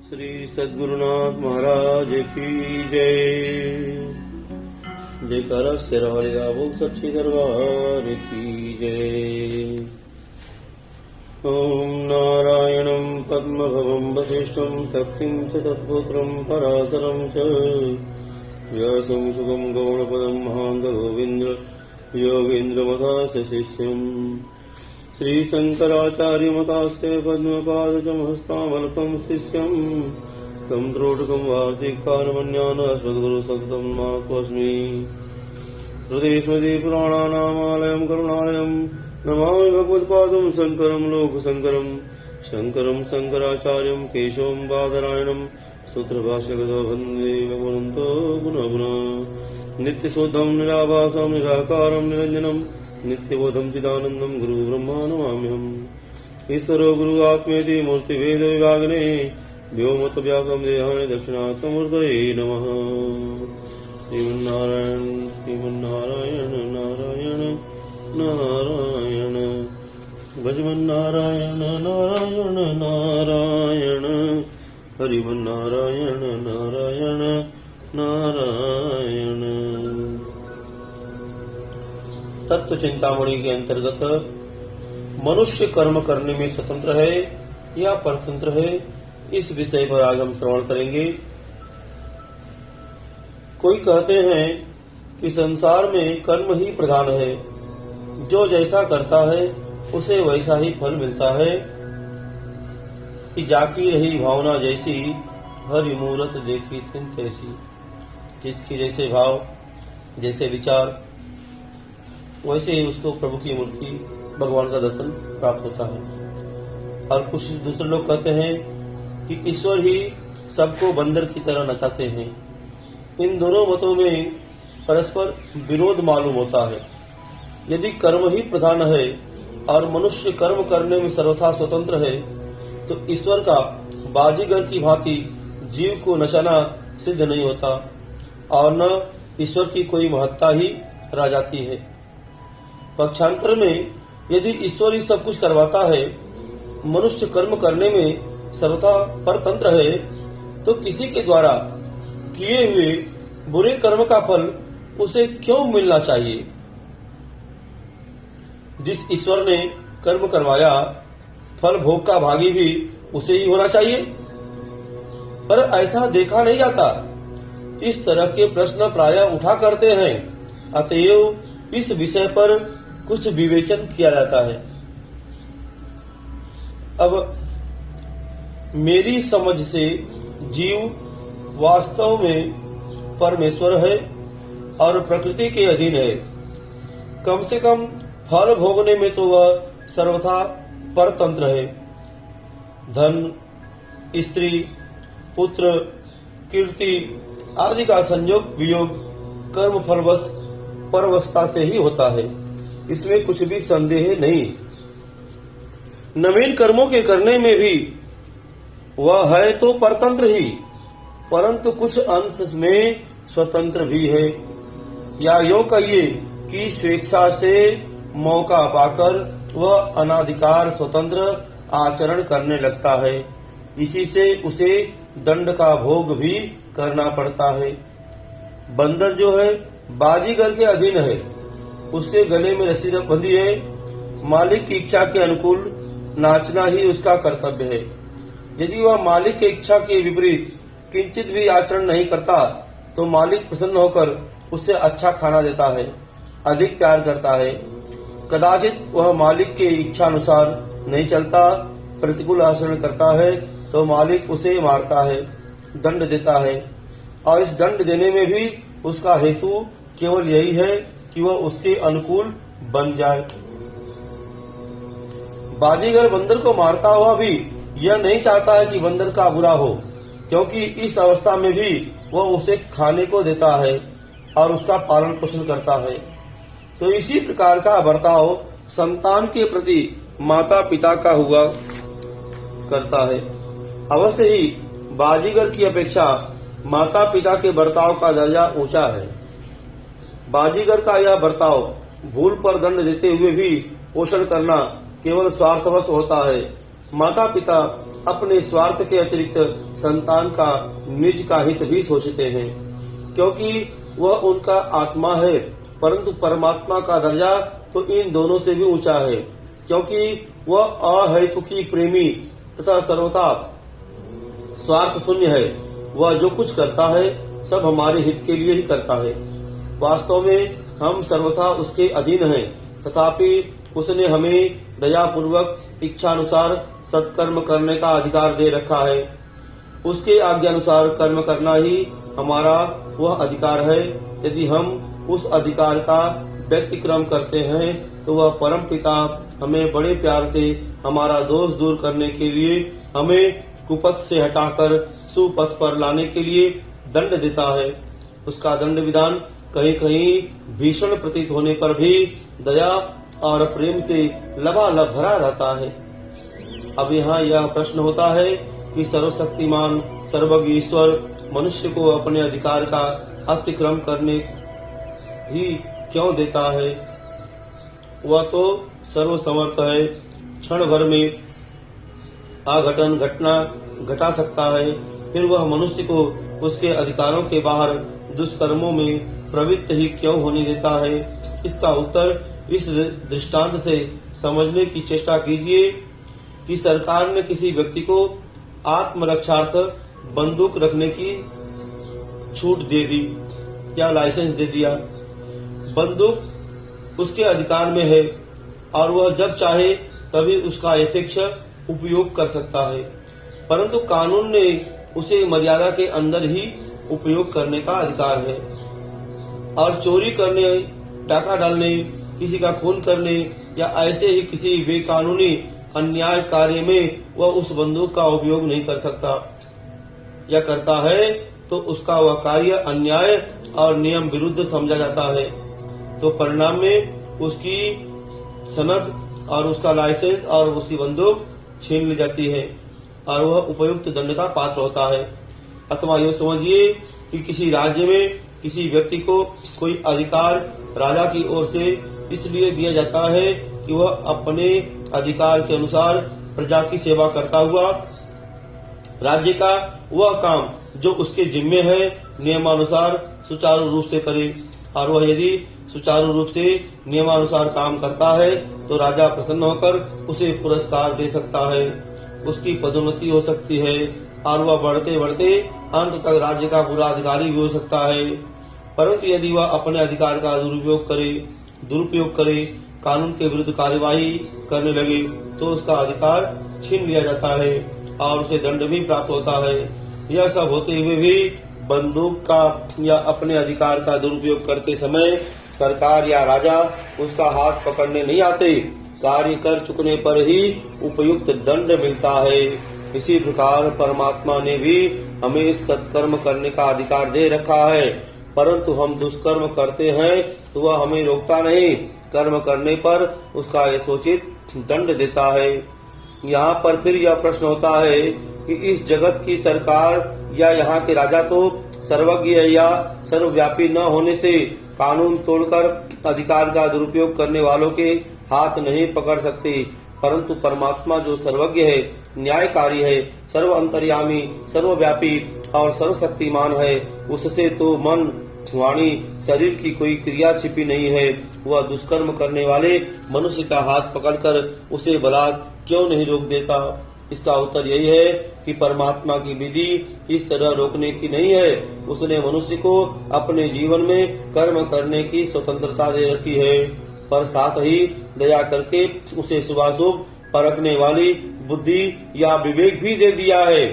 श्री सद्गुरुनाथ महाराज की जय। जयकारा शेरा वालेदा बोल सच्चे दरबार की जय। ओम नारायणं पद्मभवं वसिष्ठं शक्तिं च तत्पुत्रं पराशरं च व्यासं सुगं गौणपदं महान्त गोविंद योगीन्द्रमथास्य शिष्यम् श्री शंकराचार्य मतास्य पद्मपादचमहस्तामलकं शिष्यं तं त्रोटकं वार्तिकानमन्यान् अस्मद्गुरुसक्तं मास्मि हृदये स्मृति पुराणानामालयं करुणालयं नमामि भगवत्पादं शङ्करं लोकशङ्करं शङ्करं शङ्कराचार्यं केशवं बादरायणं सूत्रभाष्यकृतो वन्दे भगवन्तो पुनः पुनः नित्यशुद्धं निराभासं निराकारं निरञ्जनं नित्यबोधं चिदानन्दं गुरु ब्रह्मा नमाम्यहम् ईश्वरो गुरु आत्मेति मूर्तिभेद विभागिने व्योमत व्याप्तं देहाय दक्षिणात्मूर्तये नमः। श्रीमन्नारायण श्रीमन्नारायण नारायण नारायण भजमन्नारायण नारायण नारायण हरिमन्नारायण नारायण नारायण। तत्व चिंतामणि के अंतर्गत मनुष्य कर्म करने में स्वतंत्र है या परतंत्र है, इस विषय पर आज हम श्रवण करेंगे। कोई कहते हैं कि संसार में कर्म ही प्रधान है, जो जैसा करता है उसे वैसा ही फल मिलता है। कि जाकी रही भावना जैसी हरि मूरत देखी तिन तैसी। जिसकी जैसे भाव जैसे विचार वैसे ही उसको प्रभु की मूर्ति भगवान का दर्शन प्राप्त होता है। और कुछ दूसरे लोग कहते हैं कि ईश्वर ही सबको बंदर की तरह नचाते हैं। इन दोनों मतों में परस्पर विरोध मालूम होता है। यदि कर्म ही प्रधान है और मनुष्य कर्म करने में सर्वथा स्वतंत्र है, तो ईश्वर का बाजीगर की भांति जीव को नचाना सिद्ध नहीं होता और न ईश्वर की कोई महत्ता ही रह जाती है। पक्षांतर में यदि ईश्वर ही सब कुछ करवाता है, मनुष्य कर्म करने में सर्वथा परतंत्र है, तो किसी के द्वारा किए हुए बुरे कर्म का फल उसे क्यों मिलना चाहिए? जिस ईश्वर ने कर्म करवाया, फल भोग का भागी भी उसे ही होना चाहिए। पर ऐसा देखा नहीं जाता। इस तरह के प्रश्न प्रायः उठा करते हैं। अतएव इस विषय पर कुछ विवेचन किया जाता है। अब मेरी समझ से जीव वास्तव में परमेश्वर है और प्रकृति के अधीन है। कम से कम फल भोगने में तो वह सर्वथा परतंत्र है। धन, स्त्री, पुत्र, कीर्ति आदि का संयोग वियोग कर्म फलवश परवशता से ही होता है। इसमें कुछ भी संदेह नहीं। नवीन कर्मों के करने में भी वह है तो परतंत्र ही, परंतु कुछ अंश में स्वतंत्र भी है। या यूं कहिए कि स्वेच्छा से मौका पाकर वह अनाधिकार स्वतंत्र आचरण करने लगता है। इसी से उसे दंड का भोग भी करना पड़ता है। बंदर जो है बाजीगर के अधीन है, उसके गले में रस्सी बंधी है। मालिक की इच्छा के अनुकूल नाचना ही उसका कर्तव्य है। यदि वह मालिक की इच्छा के विपरीत किंचित भी आचरण नहीं करता, तो मालिक प्रसन्न होकर उससे अच्छा खाना देता है, अधिक प्यार करता है। कदाचित वह मालिक के इच्छा अनुसार नहीं चलता, प्रतिकूल आचरण करता है, तो मालिक उसे मारता है, दंड देता है। और इस दंड देने में भी उसका हेतु केवल यही है कि वह उसके अनुकूल बन जाए। बाजीगर बंदर को मारता हुआ भी यह नहीं चाहता है कि बंदर का बुरा हो, क्योंकि इस अवस्था में भी वह उसे खाने को देता है और उसका पालन पोषण करता है। तो इसी प्रकार का बर्ताव संतान के प्रति माता पिता का हुआ करता है। अवश्य ही बाजीगर की अपेक्षा माता पिता के बर्ताव का दर्जा ऊंचा है। बाजीगर का यह बर्ताव भूल पर दंड देते हुए भी पोषण करना केवल स्वार्थवश होता है। माता पिता अपने स्वार्थ के अतिरिक्त संतान का निज का हित भी सोचते हैं, क्योंकि वह उनका आत्मा है। परंतु परमात्मा का दर्जा तो इन दोनों से भी ऊंचा है, क्योंकि वह अहेतुकी प्रेमी तथा सर्वथा स्वार्थ शून्य है। वह जो कुछ करता है सब हमारे हित के लिए ही करता है। वास्तव में हम सर्वथा उसके अधीन हैं, तथापि उसने हमें दयापूर्वक इच्छानुसार सत्कर्म करने का अधिकार दे रखा है। उसके आज्ञानुसार कर्म करना ही हमारा वह अधिकार है। यदि हम उस अधिकार का व्यतिक्रम करते हैं तो वह परम पिता हमें बड़े प्यार से हमारा दोष दूर करने के लिए हमें कुपथ से हटाकर सुपथ पर लाने के लिए दंड देता है। उसका दंड विधान कहीं कहीं भीषण प्रतीत होने पर भी दया और प्रेम से लबालब भरा रहता है। अब यहाँ यह प्रश्न होता है कि सर्वशक्तिमान सर्वज्ञ ईश्वर मनुष्य को अपने अधिकार का अतिक्रम करने ही क्यों देता है? वह तो सर्वसमर्थ है, क्षण भर में अघटन घटना घटा सकता है। फिर वह मनुष्य को उसके अधिकारों के बाहर दुष्कर्मों में प्रवृत्त ही क्यों होने देता है? इसका उत्तर इस दृष्टांत से समझने की चेष्टा कीजिए कि सरकार ने किसी व्यक्ति को आत्मरक्षार्थ बंदूक रखने की छूट दे दी या लाइसेंस दे दिया। बंदूक उसके अधिकार में है और वह जब चाहे तभी उसका यथेच्छ उपयोग कर सकता है, परंतु कानून ने उसे मर्यादा के अंदर ही उपयोग करने का अधिकार है। और चोरी करने, डाका डालने, किसी का खून करने या ऐसे ही किसी बेकानूनी अन्याय कार्य में वह उस बंदूक का उपयोग नहीं कर सकता, या करता है तो उसका वह कार्य अन्याय और नियम विरुद्ध समझा जाता है। तो परिणाम में उसकी सनद और उसका लाइसेंस और उसकी बंदूक छीन ली जाती है और वह उपयुक्त दंड का पात्र होता है। अथवा यह समझिए कि किसी राज्य में किसी व्यक्ति को कोई अधिकार राजा की ओर से इसलिए दिया जाता है कि वह अपने अधिकार के अनुसार प्रजा की सेवा करता हुआ राज्य का वह काम जो उसके जिम्मे है नियमानुसार सुचारू रूप से करे। और वह यदि सुचारू रूप से नियमानुसार काम करता है तो राजा प्रसन्न होकर उसे पुरस्कार दे सकता है, उसकी पदोन्नति हो सकती है और वह बढ़ते बढ़ते अंत तक राज्य का पूरा अधिकारी भी हो सकता है। परंतु यदि वह अपने अधिकार का दुरुपयोग करे, कानून के विरुद्ध कार्यवाही करने लगे तो उसका अधिकार छीन लिया जाता है और उसे दंड भी प्राप्त होता है। यह सब होते हुए भी बंदूक का या अपने अधिकार का दुरुपयोग करते समय सरकार या राजा उसका हाथ पकड़ने नहीं आते। कार्य कर चुकने पर ही उपयुक्त दंड मिलता है। इसी प्रकार परमात्मा ने भी हमें सत्कर्म करने का अधिकार दे रखा है, परंतु हम दुष्कर्म करते हैं तो वह हमें रोकता नहीं, कर्म करने पर उसका यथोचित दंड देता है। यहाँ पर फिर यह प्रश्न होता है कि इस जगत की सरकार या यहाँ के राजा तो सर्वज्ञ या सर्वव्यापी न होने से कानून तोड़कर अधिकार का दुरुपयोग करने वालों के हाथ नहीं पकड़ सकते, परंतु परमात्मा जो सर्वज्ञ है, न्यायकारी है, सर्व अंतर्यामी, सर्वव्यापी और सर्वशक्तिमान है, उससे तो मन, वाणी, शरीर की कोई क्रिया छिपी नहीं है। वह दुष्कर्म करने वाले मनुष्य का हाथ पकड़कर उसे बलात् क्यों नहीं रोक देता? इसका उत्तर यही है कि परमात्मा की विधि इस तरह रोकने की नहीं है। उसने मनुष्य को अपने जीवन में कर्म करने की स्वतंत्रता दे रखी है, पर साथ ही दया करके उसे शुभाशुभ परखने वाली बुद्धि या विवेक भी दे दिया है,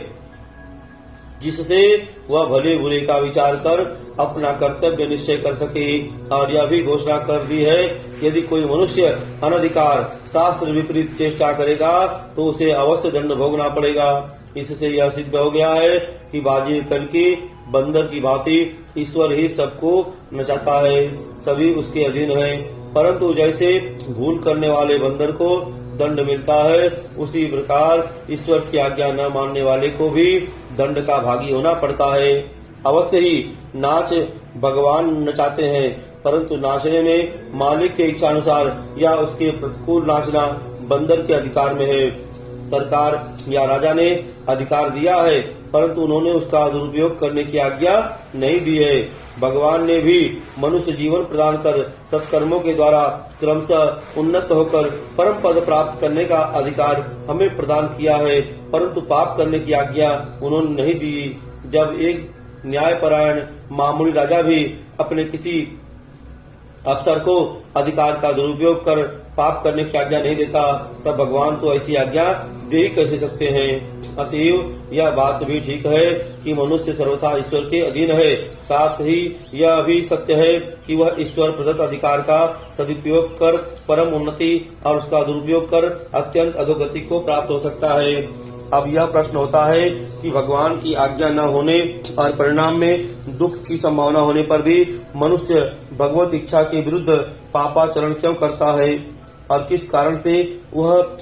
जिससे वह भले बुरे का विचार कर अपना कर्तव्य निश्चय कर सके। और यह भी घोषणा कर दी है, यदि कोई मनुष्य अनधिकार शास्त्र विपरीत चेष्टा करेगा तो उसे अवश्य दंड भोगना पड़ेगा। इससे यह सिद्ध हो गया है कि बाजी करके बंदर की भांति ईश्वर ही सबको नचाता है, सभी उसके अधीन है। परंतु जैसे भूल करने वाले बंदर को दंड मिलता है, उसी प्रकार ईश्वर की आज्ञा न मानने वाले को भी दंड का भागी होना पड़ता है। अवश्य ही नाच भगवान नचाते हैं, परंतु नाचने में मालिक के इच्छा अनुसार या उसके प्रतिकूल नाचना बंदर के अधिकार में है। सरकार या राजा ने अधिकार दिया है, परंतु उन्होंने उसका दुरुपयोग करने की आज्ञा नहीं दी है। भगवान ने भी मनुष्य जीवन प्रदान कर सत्कर्मों के द्वारा क्रमशः उन्नत होकर परम पद प्राप्त करने का अधिकार हमें प्रदान किया है, परंतु पाप करने की आज्ञा उन्होंने नहीं दी। जब एक न्यायपरायण मामूली राजा भी अपने किसी अफसर को अधिकार का दुरुपयोग कर पाप करने की आज्ञा नहीं देता, तब भगवान तो ऐसी आज्ञा दे ही कैसे सकते हैं। अतएव यह बात भी ठीक है कि मनुष्य सर्वथा ईश्वर के अधीन है। साथ ही यह भी सत्य है कि वह ईश्वर प्रदत्त अधिकार का सदुपयोग कर परम उन्नति और उसका दुरुपयोग कर अत्यंत अधोगति को प्राप्त हो सकता है। अब यह प्रश्न होता है कि भगवान की आज्ञा न होने और परिणाम में दुख की संभावना होने पर भी मनुष्य भगवत इच्छा के विरुद्ध पापाचरण क्यों करता है और किस कारण से वह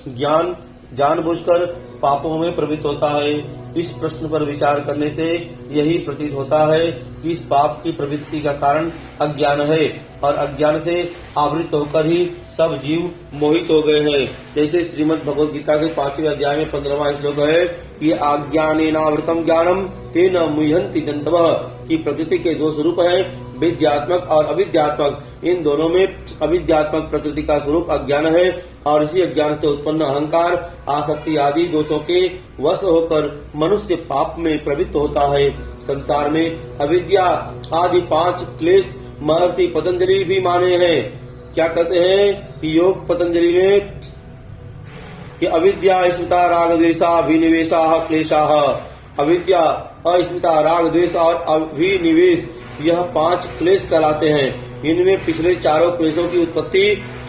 जानबूझकर पापों में प्रवृत्त होता है। इस प्रश्न पर विचार करने से यही प्रतीत होता है कि इस पाप की प्रवृत्ति का कारण अज्ञान है और अज्ञान से आवृत होकर ही सब जीव मोहित हो गए हैं। जैसे श्रीमद् भगवद गीता के 5वें अध्याय में 15वां श्लोक है कि अज्ञानेनावृतम ज्ञानम तेन मुह्यन्ति जन्तवः, की प्रकृति के दो स्वरूप हैं, विद्यात्मक और अविद्यात्मक। इन दोनों में अविद्यात्मक प्रकृति का स्वरूप अज्ञान है और इसी अज्ञान से उत्पन्न अहंकार, आसक्ति आदि दोषों के वश होकर मनुष्य पाप में प्रवृत्त होता है। संसार में अविद्या आदि 5 क्लेश महर्षि पतंजलि भी माने हैं। क्या कहते हैं कि योग पतंजलि में कि अविद्या अस्मिता राग द्वेषा अभिनिवेशा क्लेशाः, अविद्या अस्मिता राग द्वेष और अभिनिवेश, यह 5 क्लेश कहलाते हैं। इनमें पिछले चारों क्लेशों की उत्पत्ति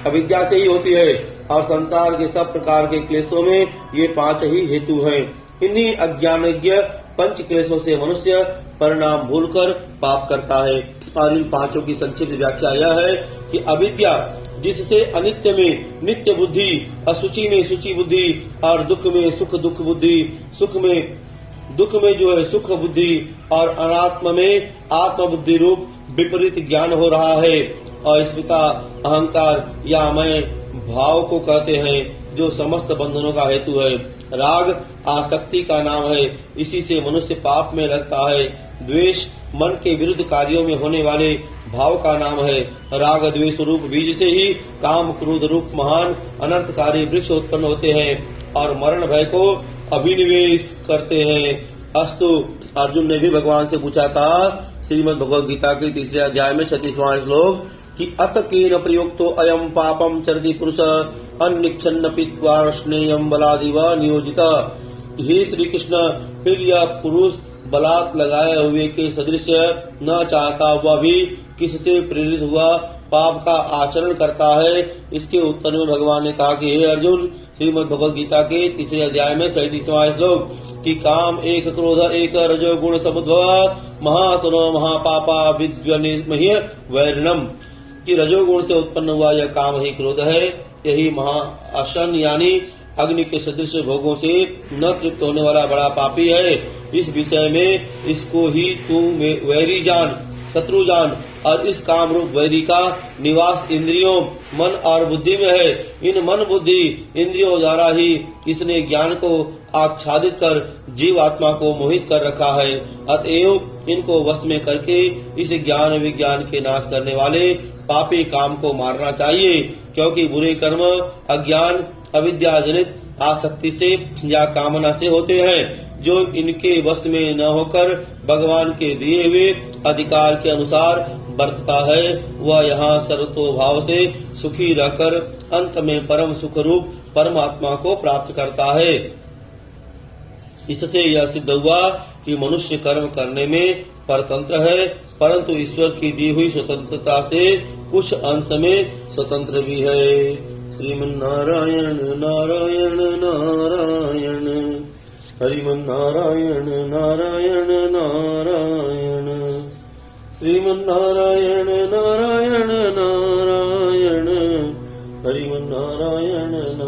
अविद्या से ही होती है और संसार के सब प्रकार के क्लेशों में ये 5 ही हेतु हैं। इन्हीं अज्ञानज्ञ 5 क्लेशों से मनुष्य परिणाम भूलकर पाप करता है। और इन 5 की संक्षिप्त व्याख्या यह है कि अविद्या जिससे अनित्य में नित्य बुद्धि, असुचि में शुचि बुद्धि और दुख में सुख दुख बुद्धि, दुख में जो है सुख बुद्धि और अनात्म में आत्म बुद्धि रूप विपरीत ज्ञान हो रहा है। अस्मिता अहंकार या मैं भाव को कहते हैं जो समस्त बंधनों का हेतु है। राग आसक्ति का नाम है, इसी से मनुष्य पाप में लगता है। द्वेष मन के विरुद्ध कार्यों में होने वाले भाव का नाम है। राग द्वेष रूप बीज से ही काम क्रोध रूप महान अनर्थकारी वृक्ष उत्पन्न होते हैं और मरण भय को अभिनिवेश करते हैं। अस्तु, अर्जुन ने भी भगवान से पूछा था श्रीमद् भगवद गीता के 3 अध्याय में 36वां श्लोक कि अत केन प्रयुक्तो अयम पापम चरति पुरुष अन्निच्छन्न पीत्वा स्नेयम बलादिव नियोजित। हे श्री कृष्ण, फिर यह पुरुष बलात् लगाए हुए के सदृश न चाहता हुआ भी किससे प्रेरित हुआ पाप का आचरण करता है। इसके उत्तर में भगवान ने कहा कि हे अर्जुन, श्रीमद् भगवद गीता के 3 अध्याय में 37वां श्लोक कि काम एक क्रोध एक रजोगुण समुद्भव महासुनो महापापा विद्वनिमह्य वैरिणम, कि रजोगुण से उत्पन्न हुआ यह काम ही क्रोध है। यही महाअशन यानी अग्नि के सदृश भोगों से न तृप्त होने वाला बड़ा पापी है। इस विषय में इसको ही तू वैरी जान, शत्रु जान। और इस काम रूप वैरी का निवास इंद्रियों मन और बुद्धि में है। इन मन बुद्धि इंद्रियों द्वारा ही इसने ज्ञान को आच्छादित कर जीव आत्मा को मोहित कर रखा है। अतएव इनको वश में करके इस ज्ञान विज्ञान के नाश करने वाले पापी काम को मारना चाहिए, क्योंकि बुरे कर्म अज्ञान अविद्या जनित आसक्ति से या कामना से होते हैं। जो इनके वश में न होकर भगवान के दिए हुए अधिकार के अनुसार बरतता है, वह यहाँ सर्वतोभाव से सुखी रहकर अंत में परम सुख रूप परमात्मा को प्राप्त करता है। इससे यह सिद्ध हुआ कि मनुष्य कर्म करने में परतंत्र है, परंतु ईश्वर की दी हुई स्वतंत्रता से कुछ अंश में स्वतंत्र भी है। श्रीमन्नारायण नारायण नारायण, हरिमन्नारायण नारायण नारायण, श्रीमन्नारायण नारायण नारायण, हरिमन्नारायण नारायण।